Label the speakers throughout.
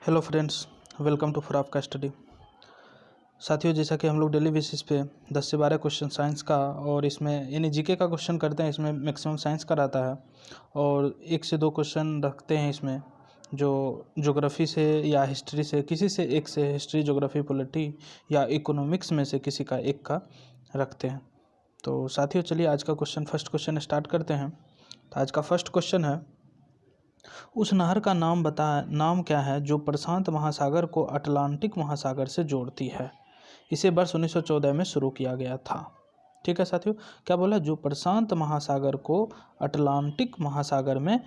Speaker 1: Hello friends, welcome to for आपका study. साथियों, जैसा कि हम लोग डेली बेसिस पे 10 से 12 क्वेश्चन साइंस का और इसमें यानी जीके का क्वेश्चन करते हैं। इसमें मैक्सिमम साइंस का रहता है और 1 से 2 क्वेश्चन रखते हैं इसमें, जो ज्योग्राफी से या हिस्ट्री से, किसी से एक से, हिस्ट्री, ज्योग्राफी, पॉलिटी या इकोनॉमिक्स में से किसी का एक का रखते हैं। तो साथियों, चलिए आज का फर्स्ट क्वेश्चन स्टार्ट करते हैं। तो आज का फर्स्ट क्वेश्चन है, उस नहर का नाम क्या है जो प्रशांत महासागर को अटलांटिक महासागर से जोड़ती है। इसे वर्ष 1914 में शुरू किया गया था। ठीक है साथियों, क्या बोला? जो प्रशांत महासागर को अटलांटिक महासागर में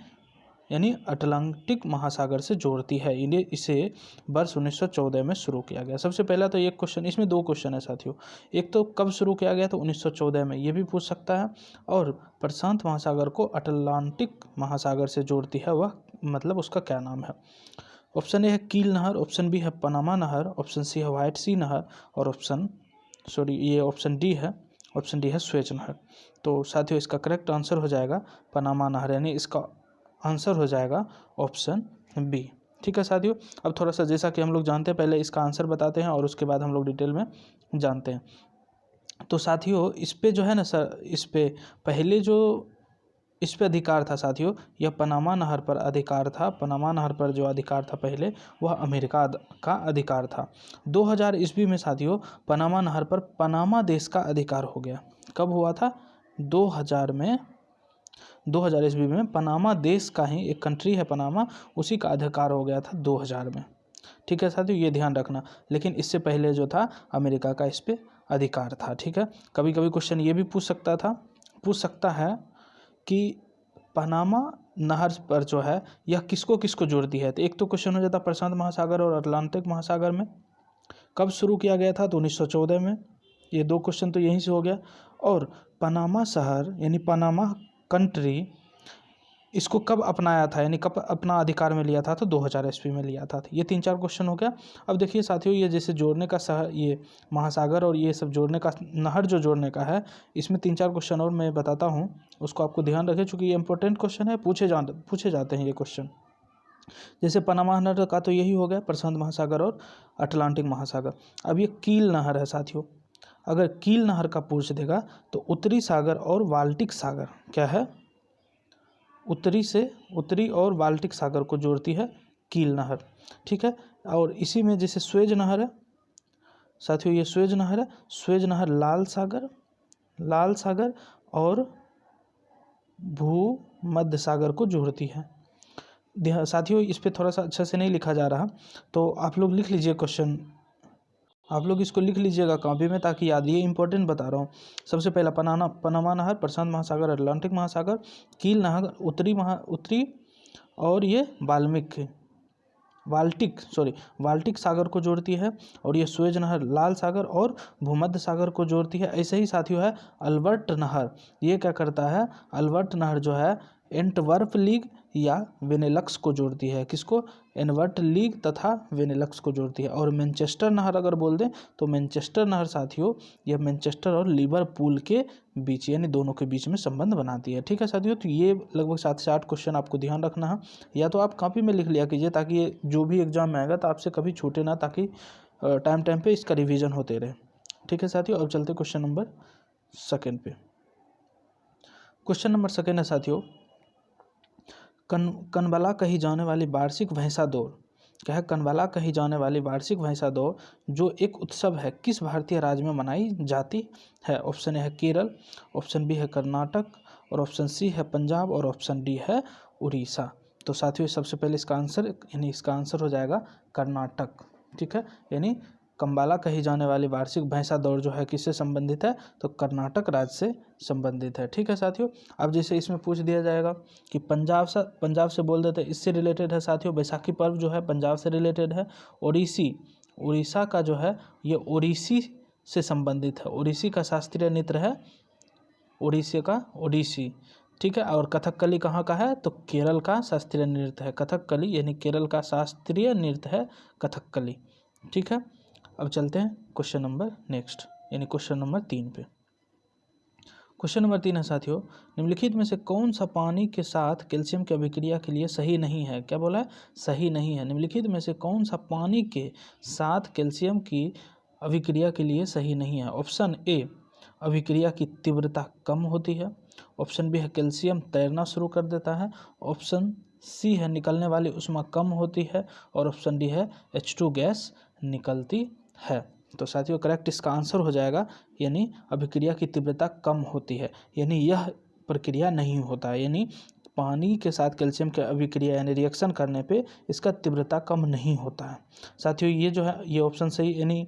Speaker 1: यानी अटलांटिक महासागर से जोड़ती है, इन्हें इसे वर्ष 1914 में शुरू किया गया। सबसे पहला तो ये क्वेश्चन, इसमें 2 क्वेश्चन है साथियों। एक तो कब शुरू किया गया, तो 1914 में, ये भी पूछ सकता है। और प्रशांत महासागर को अटलांटिक महासागर से जोड़ती है, वह मतलब उसका क्या नाम है। ऑप्शन ए है कील नहर, ऑप्शन बी है पनामा नहर, ऑप्शन सी है व्हाइट सी नहर और ऑप्शन डी है स्वेज नहर। तो साथियों, इसका करेक्ट आंसर हो जाएगा पनामा नहर, यानी इसका आंसर हो जाएगा ऑप्शन बी। ठीक है साथियों, अब थोड़ा सा जैसा कि हम लोग जानते हैं, पहले इसका आंसर बताते हैं और उसके बाद हम लोग डिटेल में जानते हैं। तो साथियों, इस पे जो है ना सर, इस पे अधिकार था साथियों, यह पनामा नहर पर अधिकार था। पनामा नहर पर जो अधिकार था पहले, वह अमेरिका का अधिकार था। 2000 ईस्वी में साथियों, पनामा नहर पर पनामा देश का अधिकार हो गया। कब हुआ था? 2000 ईस्वी में पनामा देश का ही एक कंट्री है पनामा, उसी का अधिकार हो गया था 2000 में। ठीक है साथियों, ये ध्यान रखना। लेकिन इससे पहले जो था, अमेरिका का इस पे अधिकार था। ठीक है, कभी कभी क्वेश्चन ये भी पूछ सकता है कि पनामा नहर पर जो है, यह किसको किसको जोड़ती है। तो एक तो क्वेश्चन हो जाता प्रशांत महासागर और अटलांटिक महासागर में। कब शुरू किया गया था? तो 1914 में। ये 2 क्वेश्चन तो यहीं से हो गया। और पनामा शहर यानी पनामा कंट्री, इसको कब अपनाया था, यानी कब अपना अधिकार में लिया था? तो 2000 ईस्वी में लिया था। ये 3-4 क्वेश्चन हो गया। अब देखिए साथियों, ये जैसे जोड़ने का ये महासागर और ये सब जोड़ने का, नहर जो जोड़ने का है, इसमें 3-4 क्वेश्चन और मैं बताता हूँ, उसको आपको ध्यान रखें, चूँकि ये इंपॉर्टेंट क्वेश्चन है, पूछे जाते हैं ये क्वेश्चन। जैसे पनामा नहर का तो यही हो गया, प्रशांत महासागर और अटलांटिक महासागर। अब ये कील नहर है साथियों। अगर कील नहर का पूछ देगा तो उत्तरी सागर और बाल्टिक सागर क्या है? उत्तरी और बाल्टिक सागर को जोड़ती है कील नहर। ठीक है, और इसी में जैसे स्वेज नहर है साथियों, ये स्वेज नहर है। स्वेज नहर लाल सागर और भूमध्य सागर को जोड़ती है। साथियों, इस पे थोड़ा सा अच्छा से नहीं लिखा जा रहा, तो आप लोग लिख लीजिए क्वेश्चन, आप लोग इसको लिख लीजिएगा कॉपी में, ताकि याद, ये इंपॉर्टेंट बता रहा हूँ। सबसे पहला पनामा नहर, प्रशांत महासागर, अटलांटिक महासागर, कील नहर उत्तरी और ये बाल्टिक सागर को जोड़ती है। और ये स्वेज नहर लाल सागर और भूमध्य सागर को जोड़ती है। ऐसे ही साथियों है अल्बर्ट नहर, ये क्या करता है? अल्बर्ट नहर जो है एंटवर्प लीग या वेनेलक्स को जोड़ती है। किसको? एनवर्ट लीग तथा वेनेलक्स को जोड़ती है। और मैनचेस्टर नहर अगर बोल दें तो मैनचेस्टर नहर साथियों, यह मैनचेस्टर और लिवरपूल के बीच, यानी दोनों के बीच में संबंध बनाती है। ठीक है साथियों, तो ये लगभग 7 से 8 क्वेश्चन आपको ध्यान रखना है, या तो आप कॉपी में लिख लिया कीजिए, ताकि ये जो भी एग्जाम में आएगा तो आपसे कभी छूटे ना, ताकि टाइम पे इसका रिविजन होते रहे। ठीक है साथियों, अब चलते क्वेश्चन नंबर 2 पे। क्वेश्चन नंबर 2 है साथियों, कनबला कही जाने वाली वार्षिक भैंसा दौड़ क्या है? कनबला कही जाने वाली वार्षिक भैंसा दौड़ जो एक उत्सव है, किस भारतीय राज्य में मनाई जाती है? ऑप्शन ए है केरल, ऑप्शन बी है कर्नाटक और ऑप्शन सी है पंजाब और ऑप्शन डी है उड़ीसा। तो साथियों, सबसे पहले इसका आंसर हो जाएगा कर्नाटक। ठीक है, यानी कंबाला कही जाने वाली वार्षिक भैंसा दौड़ जो है किससे संबंधित है? तो कर्नाटक राज्य से संबंधित है। ठीक है साथियों, अब जैसे इसमें पूछ दिया जाएगा कि पंजाब से बोल देते हैं, इससे रिलेटेड है साथियों। बैसाखी पर्व जो है पंजाब से रिलेटेड है। उड़ीसा का जो है, ये ओडिसी से संबंधित है। ओडिसी का शास्त्रीय नृत्य है ओडिसी। ठीक है, और कथकली कहाँ का है? तो केरल का शास्त्रीय नृत्य है कथकली, यानी केरल का शास्त्रीय नृत्य है कथकली। ठीक है, अब चलते हैं क्वेश्चन नंबर 3 पे। क्वेश्चन नंबर 3 है साथियों, निम्नलिखित में से कौन सा पानी के साथ कैल्शियम की अभिक्रिया के लिए सही नहीं है। क्या बोला है, सही नहीं है। निम्नलिखित में से कौन सा पानी के साथ कैल्शियम की अभिक्रिया के लिए सही नहीं है। ऑप्शन ए, अभिक्रिया की तीव्रता कम होती है। ऑप्शन बी है कैल्शियम तैरना शुरू कर देता है। ऑप्शन सी है निकलने वाली ऊष्मा कम होती है। और ऑप्शन डी है H2 गैस निकलती है। तो साथियों करेक्ट इसका आंसर हो जाएगा यानी अभिक्रिया की तीव्रता कम होती है, यानी यह प्रक्रिया नहीं होता है, यानी पानी के साथ कैल्शियम की अभिक्रिया यानी रिएक्शन करने पे इसका तीव्रता कम नहीं होता है। साथियों ये जो है ये ऑप्शन सही, यानी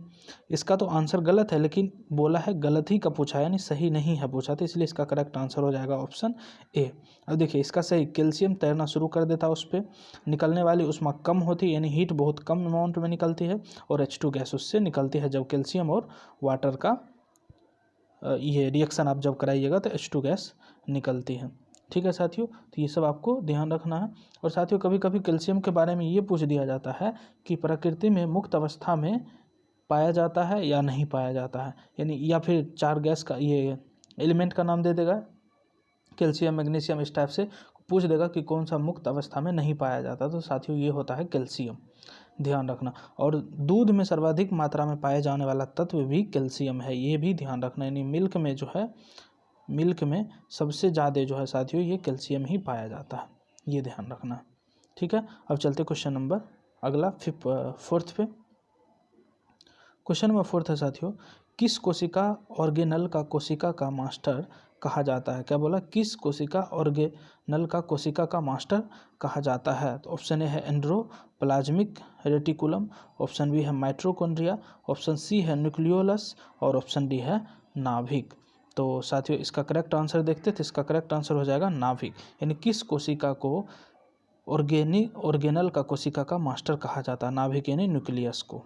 Speaker 1: इसका तो आंसर गलत है, लेकिन बोला है गलत ही का पूछा है, यानी सही नहीं है पूछा, तो इसलिए इसका करेक्ट आंसर हो जाएगा ऑप्शन ए। अब देखिए इसका सही, कैल्शियम तैरना शुरू कर देता है, उस पर निकलने वाली ऊष्मा कम होती है, यानी हीट बहुत कम अमाउंट में निकलती है, और H2 गैस उससे निकलती है। जब कैल्शियम और वाटर का ये रिएक्शन आप जब कराइएगा तो H2 गैस निकलती है। ठीक है साथियों, तो ये सब आपको ध्यान रखना है। और साथियों कभी कभी कैल्शियम के बारे में ये पूछ दिया जाता है कि प्रकृति में मुक्त अवस्था में पाया जाता है या नहीं पाया जाता है, यानी या फिर 4 गैस का ये एलिमेंट का नाम दे देगा, कैल्शियम मैग्नीशियम इस टाइप से पूछ देगा कि कौन सा मुक्त अवस्था में नहीं पाया जाता, तो साथियों ये होता है कैल्शियम, ध्यान रखना। और दूध में सर्वाधिक मात्रा में पाए जाने वाला तत्व भी कैल्शियम है, ये भी ध्यान रखना, यानी मिल्क में जो है, मिल्क में सबसे ज़्यादा जो है साथियों ये कैल्शियम ही पाया जाता है, ये ध्यान रखना। ठीक है, अब चलते क्वेश्चन नंबर अगला फोर्थ पे। क्वेश्चन नंबर 4 है साथियों, किस कोशिका ऑर्गेनल का कोशिका का मास्टर कहा जाता है। क्या बोला, किस कोशिका ऑर्गेनल का कोशिका का मास्टर कहा जाता है। तो ऑप्शन ए है एंड्रोप्लाज्मिक रेटिकुलम, ऑप्शन बी है माइटोकॉन्ड्रिया, ऑप्शन सी है न्यूक्लियोलस, और ऑप्शन डी है नाभिक। तो साथियों इसका करेक्ट आंसर देखते थे, इसका करेक्ट आंसर हो जाएगा नाभिक, यानी किस कोशिका को ऑर्गेनल का कोशिका का मास्टर कहा जाता है, नाभिक यानी न्यूक्लियस को,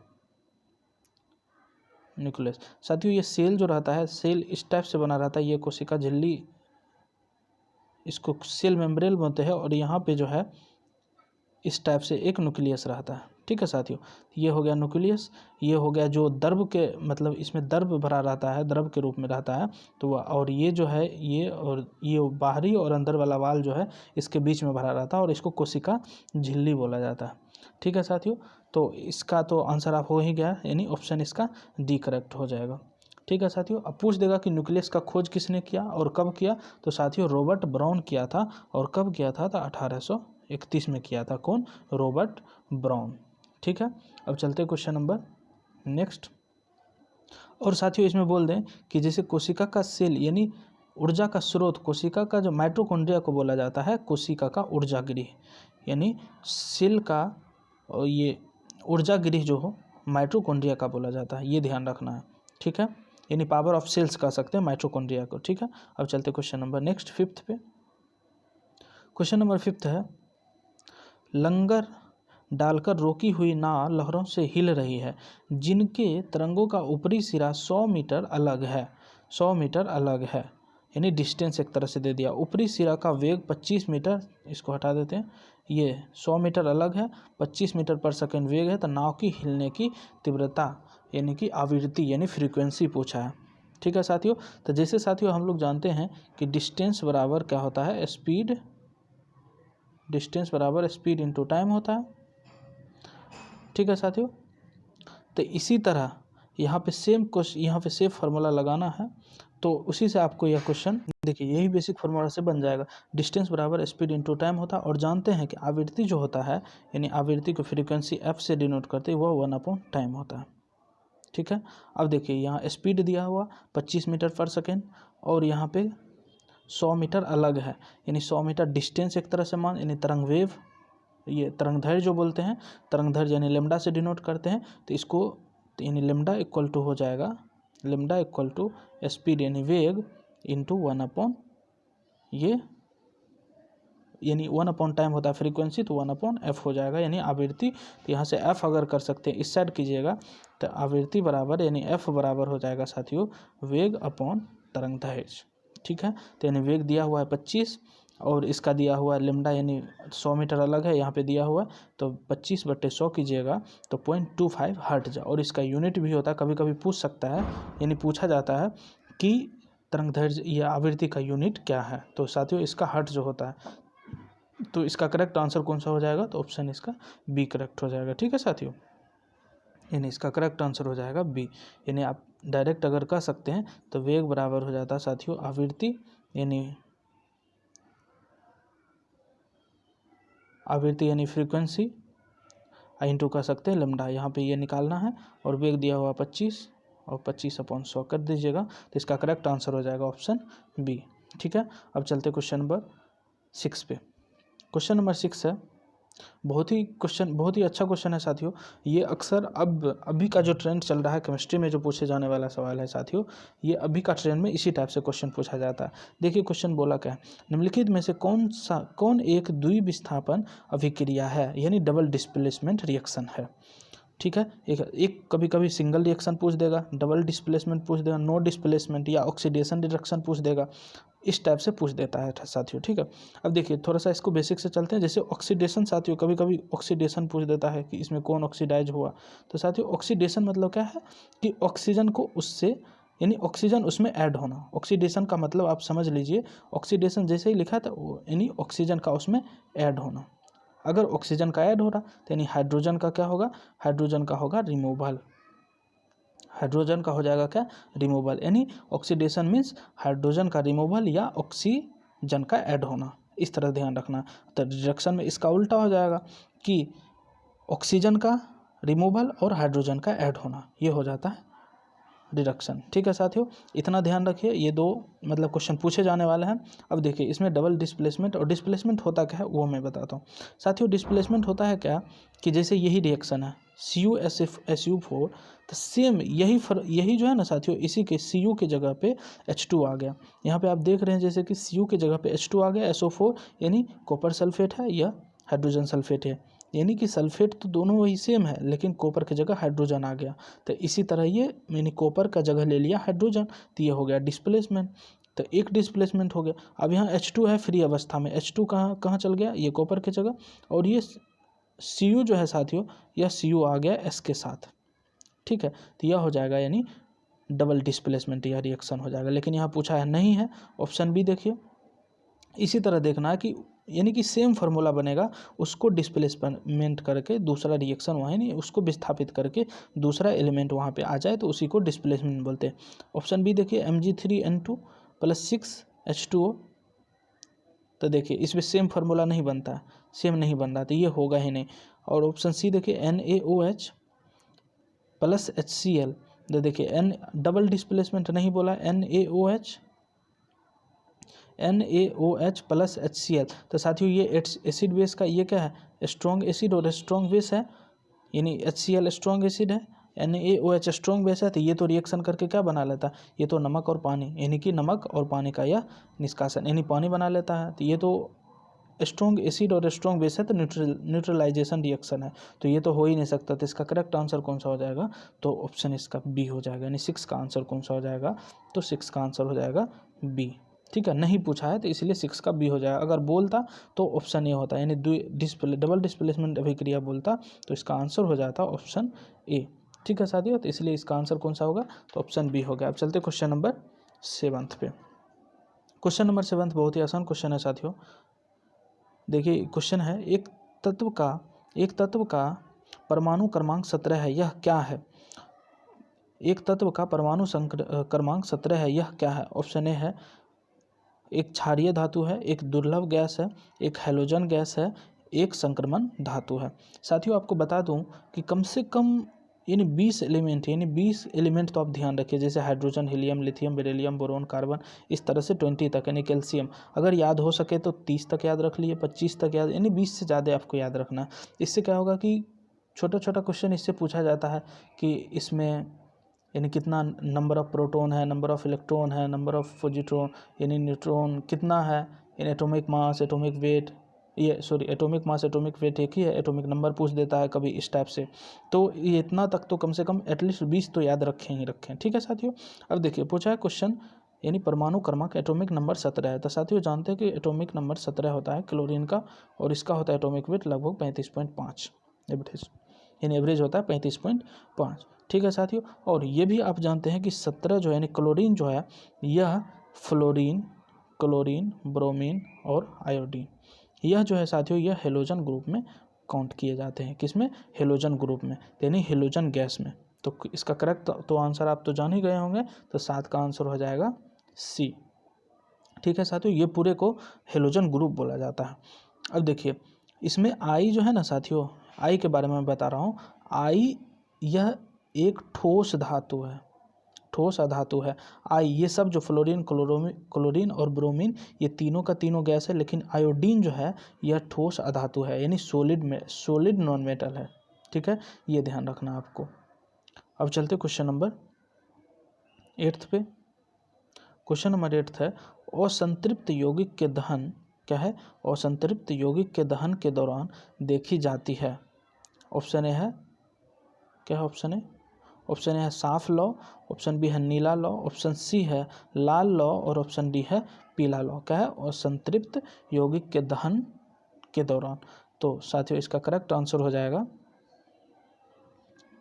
Speaker 1: न्यूक्लियस। साथियों ये सेल जो रहता है, सेल इस टाइप से बना रहता है, ये कोशिका झिल्ली, इसको सेल मेम्ब्रेन बोलते हैं, और यहाँ पे जो है इस टाइप से एक न्यूक्लियस रहता है। ठीक है साथियों, ये हो गया न्यूक्लियस, ये हो गया जो द्रव के मतलब इसमें द्रव भरा रहता है, द्रव के रूप में रहता है, तो और ये जो है ये, और ये बाहरी और अंदर वाला वाल जो है इसके बीच में भरा रहता है, और इसको कोशिका झिल्ली बोला जाता है। ठीक है साथियों, तो इसका तो आंसर आप हो ही गया, यानी ऑप्शन इसका डी करेक्ट हो जाएगा। ठीक है साथियों, अब पूछ देगा कि न्यूक्लियस का खोज किसने किया और कब किया, तो साथियों रॉबर्ट ब्राउन किया था, और कब किया था, तो 1831 में किया था। कौन, रॉबर्ट ब्राउन। ठीक है, अब चलते क्वेश्चन नंबर नेक्स्ट। और साथियों इसमें बोल दें कि जैसे कोशिका का सेल यानी ऊर्जा का स्रोत, कोशिका का जो माइटोकॉन्ड्रिया को बोला जाता है कोशिका का ऊर्जा गृह, यानी सेल का ये ऊर्जा गृह जो हो माइटोकॉन्ड्रिया का बोला जाता है, ये ध्यान रखना है। ठीक है, यानी पावर ऑफ सेल्स कह सकते हैं माइटोकॉन्ड्रिया को। ठीक है, अब चलते क्वेश्चन नंबर नेक्स्ट 5th पे। क्वेश्चन नंबर 5th है, लंगर डालकर रोकी हुई नाव लहरों से हिल रही है, जिनके तरंगों का ऊपरी सिरा 100 मीटर अलग है, 100 मीटर अलग है, यानी डिस्टेंस एक तरह से दे दिया। ऊपरी सिरा का वेग 25 मीटर, इसको हटा देते हैं, ये 100 मीटर अलग है, 25 मीटर पर सेकेंड वेग है, तो नाव की हिलने की तीव्रता यानी कि आवृत्ति यानी फ्रीक्वेंसी पूछा है। ठीक है साथियों, तो जैसे साथियों हम लोग जानते हैं कि डिस्टेंस बराबर क्या होता है, स्पीड, डिस्टेंस बराबर स्पीड इनटू टाइम होता है। ठीक है साथियों, तो इसी तरह यहाँ पे सेम फार्मूला लगाना है, तो उसी से आपको यह क्वेश्चन देखिए यही बेसिक फार्मूला से बन जाएगा। डिस्टेंस बराबर स्पीड इनटू टाइम होता है, और जानते हैं कि आवृत्ति जो होता है यानी आवृत्ति को फ्रीक्वेंसी f से डिनोट करते हैं, वह 1/टाइम होता है। ठीक है, अब देखिए यहाँ स्पीड दिया हुआ 25 मीटर पर सेकेंड, और यहाँ पे 100 मीटर अलग है, यानी 100 मीटर डिस्टेंस एक तरह से मान, यानी तरंग वेव, ये तरंगदैर्घ्य जो बोलते हैं, तरंगदैर्घ्य यानी लेमडा से डिनोट करते हैं, तो इसको यानी लेमडा इक्वल टू हो जाएगा, लेमडा इक्वल टू स्पीड यानी वेग इंटू 1/, ये यानी 1/टाइम होता है फ्रीक्वेंसी, तो 1/f हो जाएगा, यानी आवृत्ति। तो यहाँ से f अगर कर सकते हैं इस साइड कीजिएगा, तो आवृत्ति बराबर यानी f बराबर हो जाएगा साथियों वेग अपॉन तरंगदैर्घ्य। ठीक है, तो यानी वेग दिया हुआ है 25, और इसका दिया हुआ है लेमडा यानी 100 मीटर अलग है, यहाँ पे दिया हुआ है, तो 25/100 कीजिएगा तो 0.25 हर्ट्ज, और इसका यूनिट भी होता है, कभी कभी पूछ सकता है, यानी पूछा जाता है कि तरंगदैर्घ्य या आवृत्ति का यूनिट क्या है। तो साथियों इसका हर्ट्ज जो होता है, तो इसका करेक्ट आंसर कौन सा हो जाएगा, तो ऑप्शन इसका बी करेक्ट हो जाएगा। ठीक है साथियों, यानी इसका करेक्ट आंसर हो जाएगा बी। यानी आप डायरेक्ट अगर कह सकते हैं तो वेग बराबर हो जाता है साथियों आवृत्ति, यानी आवृत्ति यानी फ्रीक्वेंसी इंटू कह सकते हैं लैम्डा, यहाँ पे ये निकालना है, और वेग दिया हुआ 25 और 25/100 कर दीजिएगा, तो इसका करेक्ट आंसर हो जाएगा ऑप्शन बी। ठीक है, अब चलते क्वेश्चन नंबर 6 पे। क्वेश्चन नंबर 6 है, बहुत ही अच्छा क्वेश्चन है साथियों। ये अक्सर अभी का जो ट्रेंड चल रहा है केमिस्ट्री में, जो पूछे जाने वाला सवाल है साथियों, ये अभी का ट्रेंड में इसी टाइप से क्वेश्चन पूछा जाता है। देखिए क्वेश्चन बोला क्या है, निम्नलिखित में से कौन एक द्विविस्थापन अभिक्रिया है, यानी डबल डिस्प्लेसमेंट रिएक्शन है। ठीक है, एक कभी कभी सिंगल रिएक्शन पूछ देगा, डबल डिस्प्लेसमेंट पूछ देगा, नो डिस्प्लेसमेंट या ऑक्सीडेशन रिएक्शन पूछ देगा, इस टाइप से पूछ देता है साथियों। ठीक है, अब देखिए थोड़ा सा इसको बेसिक से चलते हैं। जैसे ऑक्सीडेशन साथियों, कभी कभी ऑक्सीडेशन पूछ देता है कि इसमें कौन ऑक्सीडाइज हुआ। तो साथियों ऑक्सीडेशन मतलब क्या है कि ऑक्सीजन को उससे, यानी ऑक्सीजन उसमें ऐड होना। ऑक्सीडेशन का मतलब आप समझ लीजिए, ऑक्सीडेशन जैसे ही लिखा था यानी ऑक्सीजन का उसमें ऐड होना। अगर ऑक्सीजन का ऐड हो रहा तो यानी हाइड्रोजन का क्या होगा, हाइड्रोजन का होगा रिमूवल। हाइड्रोजन का हो जाएगा क्या, रिमूवल। यानी ऑक्सीडेशन मीन्स हाइड्रोजन का रिमूवल या ऑक्सीजन का ऐड होना, इस तरह ध्यान रखना। तो रिडक्शन में इसका उल्टा हो जाएगा कि ऑक्सीजन का रिमूवल और हाइड्रोजन का ऐड होना, ये हो जाता है रिडक्शन। ठीक है साथियों, इतना ध्यान रखिए, ये दो मतलब क्वेश्चन पूछे जाने वाले हैं। अब देखिए इसमें डबल डिस्प्लेसमेंट, और डिस्प्लेसमेंट होता क्या है वो मैं बताता हूँ साथियों। डिस्प्लेसमेंट होता है क्या कि जैसे यही रिएक्शन है CuSO4, तो सेम यही जो है ना साथियों, इसी के Cu के जगह पे H2 आ गया। यहाँ पे आप देख रहे हैं जैसे कि Cu के जगह पे H2 आ गया, SO4 यानी कॉपर सल्फेट है या हाइड्रोजन सल्फेट है, यानी कि सल्फेट तो दोनों वही सेम है, लेकिन कॉपर की जगह हाइड्रोजन आ गया। तो इसी तरह ये यानी कॉपर का जगह ले लिया हाइड्रोजन, तो ये हो गया डिस्प्लेसमेंट। तो एक डिस्प्लेसमेंट हो गया। अब यहाँ H2 है फ्री अवस्था में, H2 कहाँ चल गया, ये कॉपर की जगह, और ये Cu जो है साथियों, यह Cu आ गया S के साथ। ठीक है, तो यह हो जाएगा यानी डबल डिस्प्लेसमेंट, यह रिएक्शन हो जाएगा। लेकिन यहाँ पूछा है नहीं है, ऑप्शन बी देखिए। इसी तरह देखना है कि यानी कि सेम फार्मूला बनेगा, उसको डिस्प्लेसमेंट करके दूसरा रिएक्शन वहाँ नहीं, उसको विस्थापित करके दूसरा एलिमेंट वहाँ पे आ जाए तो उसी को डिस्प्लेसमेंट बोलते हैं। ऑप्शन बी देखिए, Mg3N2 + 6H2O। तो देखिए इसमें सेम फार्मूला नहीं बनता है, सेम नहीं बन रहा, तो ये होगा ही नहीं। और ऑप्शन सी देखिए NaOH + HCl। तो देखिए N डबल डिस्प्लेसमेंट नहीं बोला, NaOH + HCl। तो साथियों ये एसिड बेस का ये क्या है, स्ट्रॉन्ग एसिड और स्ट्रॉन्ग बेस है, यानी HCl स्ट्रॉन्ग एसिड है, NaOH स्ट्रॉन्ग बेस है। तो ये तो रिएक्शन करके क्या बना लेता है, ये तो नमक और पानी, यानी कि नमक और पानी का यह निष्कासन यानी पानी बना लेता है। तो ये तो स्ट्रॉन्ग एसिड और स्ट्रॉन्ग बेस है, तो न्यूट्रलाइजेशन रिएक्शन है, तो ये तो हो ही नहीं सकता। तो इसका करेक्ट आंसर कौन सा हो जाएगा, तो ऑप्शन इसका बी हो जाएगा। यानी 6 का आंसर कौन सा हो जाएगा, तो 6 का आंसर हो जाएगा बी। ठीक है, नहीं पूछा है तो इसलिए 6 का बी हो जाएगा। अगर बोलता तो ऑप्शन ए होता, यानी डबल डिस्प्लेसमेंट अभिक्रिया बोलता तो इसका आंसर हो जाता ऑप्शन ए। ठीक है साथियों, तो इसलिए इसका आंसर कौन सा होगा, तो ऑप्शन बी हो गया। अब चलते क्वेश्चन नंबर 7 पे। क्वेश्चन नंबर 7 बहुत ही आसान क्वेश्चन है साथियों। देखिए क्वेश्चन है, एक तत्व का परमाणु क्रमांक 17 है, यह क्या है। एक तत्व का परमाणु क्रमांक 17 है, यह क्या है। ऑप्शन ए है एक क्षारीय धातु है, एक दुर्लभ गैस है, एक हैलोजन गैस है, एक संक्रमण धातु है। साथियों आपको बता दूं कि कम से कम यानी 20 एलिमेंट, यानी 20 एलिमेंट तो आप ध्यान रखिए, जैसे hydrogen, helium, lithium, beryllium, boron, carbon, इस तरह से 20 तक, यानी कैल्शियम अगर याद हो सके तो 30 तक याद रख लिए, 25 तक याद, यानी 20 से ज़्यादा आपको याद रखना है। इससे क्या होगा कि छोटा छोटा क्वेश्चन इससे पूछा जाता है कि इसमें यानी कितना नंबर ऑफ प्रोटॉन है, नंबर ऑफ इलेक्ट्रॉन है, नंबर ऑफ पॉजिट्रॉन यानी न्यूट्रॉन कितना है, यानी atomic mass, atomic weight, atomic mass atomic weight एक ही है, एटॉमिक नंबर पूछ देता है कभी इस टाइप से। तो ये इतना तक तो कम से कम एटलीस्ट 20 तो याद रखें ही रखें। ठीक है साथियों, अब देखिए पूछा है क्वेश्चन, यानी परमाणु क्रमांक एटॉमिक नंबर 17 है। तो साथियों जानते हैं कि एटॉमिक नंबर 17 होता है क्लोरीन का, और इसका होता है एटॉमिक वेट लगभग 35.5 एवरेज, यानी एवरेज होता है 35.5। ठीक है साथियों, और ये भी आप जानते हैं कि 17 जो है यानी क्लोरीन जो है, यह फ्लोरीन, क्लोरीन, ब्रोमीन और आयोडीन। यह जो है साथियों यह हेलोजन ग्रुप में काउंट किए जाते हैं। किसमें? हेलोजन ग्रुप में, यानी हेलोजन गैस में। तो इसका करेक्ट तो आंसर आप तो जान ही गए होंगे, तो 7 का आंसर हो जाएगा सी। ठीक है साथियों, ये पूरे को हेलोजन ग्रुप बोला जाता है। अब देखिए इसमें आई जो है ना साथियों, आई के बारे में मैं बता रहा हूँ। आई यह एक ठोस धातु है, ठोस अधातु है। आई ये सब जो फ्लोरीन, क्लोरीन और ब्रोमीन ये तीनों का तीनों गैस है, लेकिन आयोडीन जो है यह ठोस अधातु है, यानी सोलिड नॉन मेटल है। ठीक है, ये ध्यान रखना आपको। अब चलते क्वेश्चन नंबर 8 पे। क्वेश्चन नंबर 8 है, असंतृप्त यौगिक के दहन क्या है? असंतृप्त यौगिक के दहन के दौरान देखी जाती है। ऑप्शन ए है क्या है? ऑप्शन ए है साफ लौ, ऑप्शन बी है नीला लौ, ऑप्शन सी है लाल लौ और ऑप्शन डी है पीला लौ। क्या है? असंतृप्त यौगिक के दहन के दौरान। तो साथियों इसका करेक्ट आंसर हो जाएगा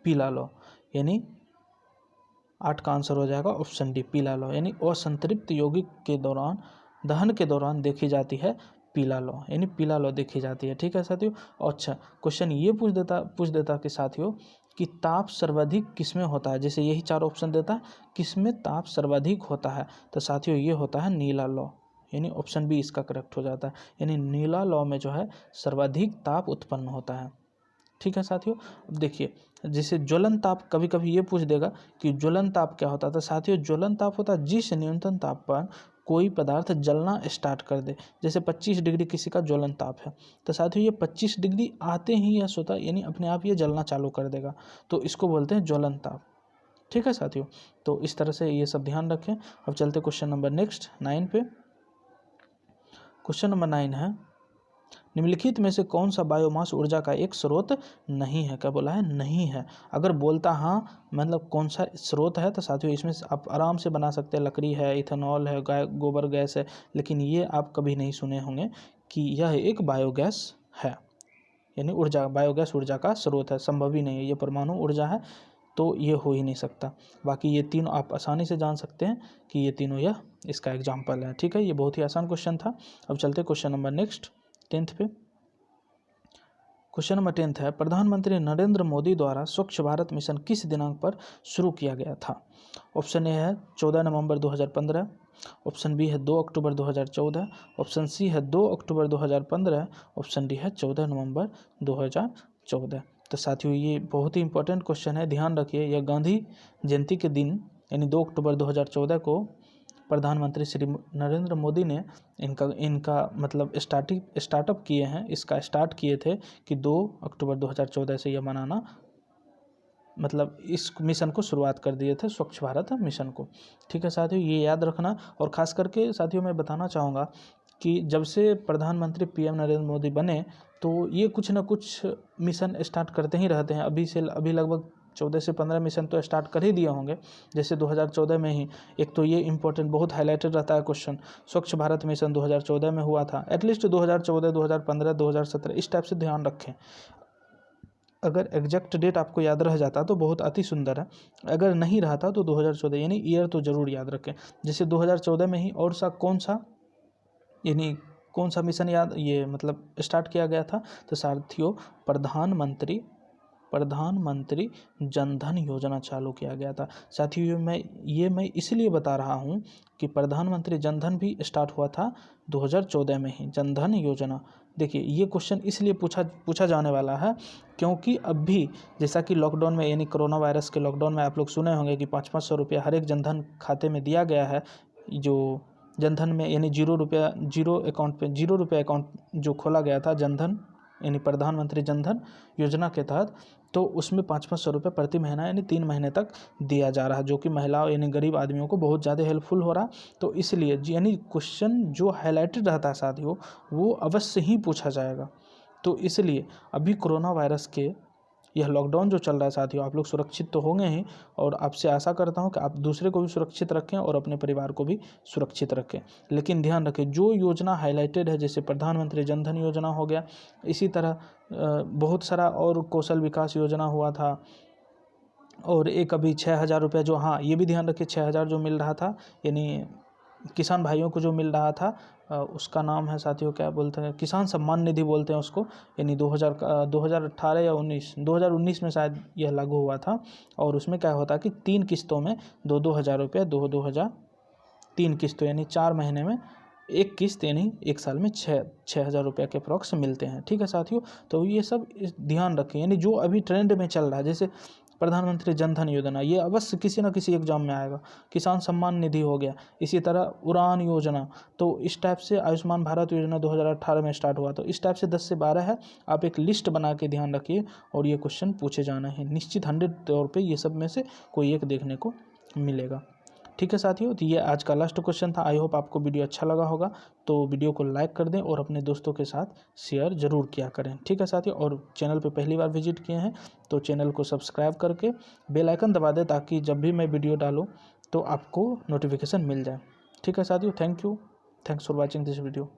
Speaker 1: पीला लौ, यानी 8 का आंसर हो जाएगा ऑप्शन डी पीला लौ, यानी असंतृप्त यौगिक के दौरान दहन के दौरान देखी जाती है पीला लौ, यानी पीला लौ देखी जाती है। ठीक है साथियों। अच्छा क्वेश्चन ये पूछ देता कि साथियों कि ताप सर्वाधिक किसमें होता है? जैसे यही 4 ऑप्शन देता है, किसमें ताप सर्वाधिक होता है? तो साथियों ये होता है नीला लौ, यानी ऑप्शन बी इसका करेक्ट हो जाता है, यानी नीला लौ में जो है सर्वाधिक ताप उत्पन्न होता है। ठीक है साथियों। अब देखिए जैसे ज्वलन ताप, कभी कभी ये पूछ देगा कि ज्वलन ताप क्या होता है? तो साथियों ज्वलन ताप होता है जिस न्यूनतम ताप पर कोई पदार्थ जलना स्टार्ट कर दे। जैसे 25 डिग्री किसी का ज्वलन ताप है, तो साथियों ये 25 डिग्री आते ही यह स्वतः यानी अपने आप ये जलना चालू कर देगा, तो इसको बोलते हैं ज्वलन ताप। ठीक है साथियों, तो इस तरह से ये सब ध्यान रखें। अब चलते क्वेश्चन नंबर नेक्स्ट 9 पे। क्वेश्चन नंबर 9 है, निम्नलिखित में से कौन सा बायोमास ऊर्जा का एक स्रोत नहीं है? क्या बोला है? नहीं है। अगर बोलता हाँ मतलब कौन सा स्रोत है, तो साथियों इसमें आप आराम से बना सकते हैं। लकड़ी है, इथेनॉल है, गोबर गैस है, लेकिन ये आप कभी नहीं सुने होंगे कि यह एक बायोगैस है, यानी ऊर्जा, बायोगैस ऊर्जा का स्रोत है। संभव ही नहीं है, ये परमाणु ऊर्जा है, तो ये हो ही नहीं सकता। बाकी ये तीनों आप आसानी से जान सकते हैं कि ये तीनों यह इसका एग्जाम्पल है। ठीक है, ये बहुत ही आसान क्वेश्चन था। अब चलते क्वेश्चन नंबर नेक्स्ट 10th पे। क्वेश्चन नंबर 10 है, प्रधानमंत्री नरेंद्र मोदी द्वारा स्वच्छ भारत मिशन किस दिनांक पर शुरू किया गया था? ऑप्शन ए है 14 नवंबर 2015, ऑप्शन बी है 2 अक्टूबर 2014, ऑप्शन सी है 2 अक्टूबर 2015, ऑप्शन डी है 14 नवंबर 2014। तो साथियों ये बहुत ही इंपॉर्टेंट क्वेश्चन है, ध्यान रखिए। यह गांधी जयंती के दिन यानी 2 अक्टूबर 2014 को प्रधानमंत्री श्री नरेंद्र मोदी ने इनका मतलब स्टार्टअप किए हैं, इसका स्टार्ट किए थे कि 2 अक्टूबर 2014 से यह मनाना, मतलब इस मिशन को शुरुआत कर दिए थे, स्वच्छ भारत मिशन को। ठीक है साथियों, ये याद रखना। और ख़ास करके साथियों मैं बताना चाहूँगा कि जब से प्रधानमंत्री पीएम नरेंद्र मोदी बने, तो ये कुछ ना कुछ मिशन स्टार्ट करते ही रहते हैं। अभी लगभग 14 से 15 मिशन तो स्टार्ट कर ही दिए होंगे। जैसे 2014 में ही एक तो ये इंपॉर्टेंट बहुत हाईलाइटेड रहता है क्वेश्चन, स्वच्छ भारत मिशन 2014 में हुआ था। एटलीस्ट 2014, 2015, 2017 इस टाइप से ध्यान रखें। अगर एग्जैक्ट डेट आपको याद रह जाता तो बहुत अति सुंदर है, अगर नहीं रहता तो 2014 यानी ईयर तो ज़रूर याद रखें। जैसे 2014 में ही और कौन सा मिशन मतलब स्टार्ट किया गया था? तो साथियों प्रधानमंत्री जन धन योजना चालू किया गया था। साथियों मैं इसलिए बता रहा हूँ कि प्रधानमंत्री जन धन भी स्टार्ट हुआ था 2014 में ही, जन धन योजना। देखिए ये क्वेश्चन इसलिए पूछा जाने वाला है क्योंकि अब भी जैसा कि लॉकडाउन में यानी कोरोना वायरस के लॉकडाउन में आप लोग सुने होंगे कि 500 रुपया हर एक जनधन खाते में दिया गया है। जो जनधन में यानी 0 रुपया अकाउंट जो खोला गया था जनधन यानी प्रधानमंत्री जनधन योजना के तहत, तो उसमें 500 रुपये प्रति महीना यानी 3 महीने तक दिया जा रहा है, जो कि महिलाओं यानी गरीब आदमियों को बहुत ज़्यादा हेल्पफुल हो रहा। तो इसलिए यानी क्वेश्चन जो हाईलाइटेड रहता है साथियों वो अवश्य ही पूछा जाएगा। तो इसलिए अभी कोरोना वायरस के यह लॉकडाउन जो चल रहा है साथियों, आप लोग सुरक्षित तो होंगे ही, और आपसे आशा करता हूं कि आप दूसरे को भी सुरक्षित रखें और अपने परिवार को भी सुरक्षित रखें। लेकिन ध्यान रखें जो योजना हाईलाइटेड है, जैसे प्रधानमंत्री जन धन योजना हो गया, इसी तरह बहुत सारा और कौशल विकास योजना हुआ था, और एक अभी 6,000 रुपये जो, हाँ ये भी ध्यान रखें 6,000 जो मिल रहा था यानी किसान भाइयों को जो मिल रहा था उसका नाम है साथियों, क्या बोलते हैं, किसान सम्मान निधि बोलते हैं उसको। यानी 2018 या 2019 में शायद यह लागू हुआ था। और उसमें क्या होता है कि 3 किस्तों में 2-2 हज़ार रुपये, 2-2 हज़ार 3 किस्तों यानी 4 महीने में एक किस्त, यानी एक साल में 6-6 हज़ार रुपये के अप्रॉक्स मिलते हैं। ठीक है साथियों, तो ये सब ध्यान रखें। यानी जो अभी ट्रेंड में चल रहा है, जैसे प्रधानमंत्री जन धन योजना, ये अवश्य किसी न किसी एग्जाम में आएगा। किसान सम्मान निधि हो गया, इसी तरह उड़ान योजना, तो इस टाइप से आयुष्मान भारत योजना 2018 में स्टार्ट हुआ। तो इस टाइप से 10 से 12 है, आप एक लिस्ट बना के ध्यान रखिए और ये क्वेश्चन पूछे जाना है निश्चित 100 तौर पे, ये सब में से कोई एक देखने को मिलेगा। ठीक है साथियों, तो ये आज का लास्ट क्वेश्चन था। आई होप आपको वीडियो अच्छा लगा होगा, तो वीडियो को लाइक कर दें और अपने दोस्तों के साथ शेयर ज़रूर किया करें। ठीक है साथियों, और चैनल पे पहली बार विजिट किए हैं तो चैनल को सब्सक्राइब करके बेल आइकन दबा दें, ताकि जब भी मैं वीडियो डालूँ तो आपको नोटिफिकेशन मिल जाए। ठीक है साथियों, thank you, thanks for watching this video.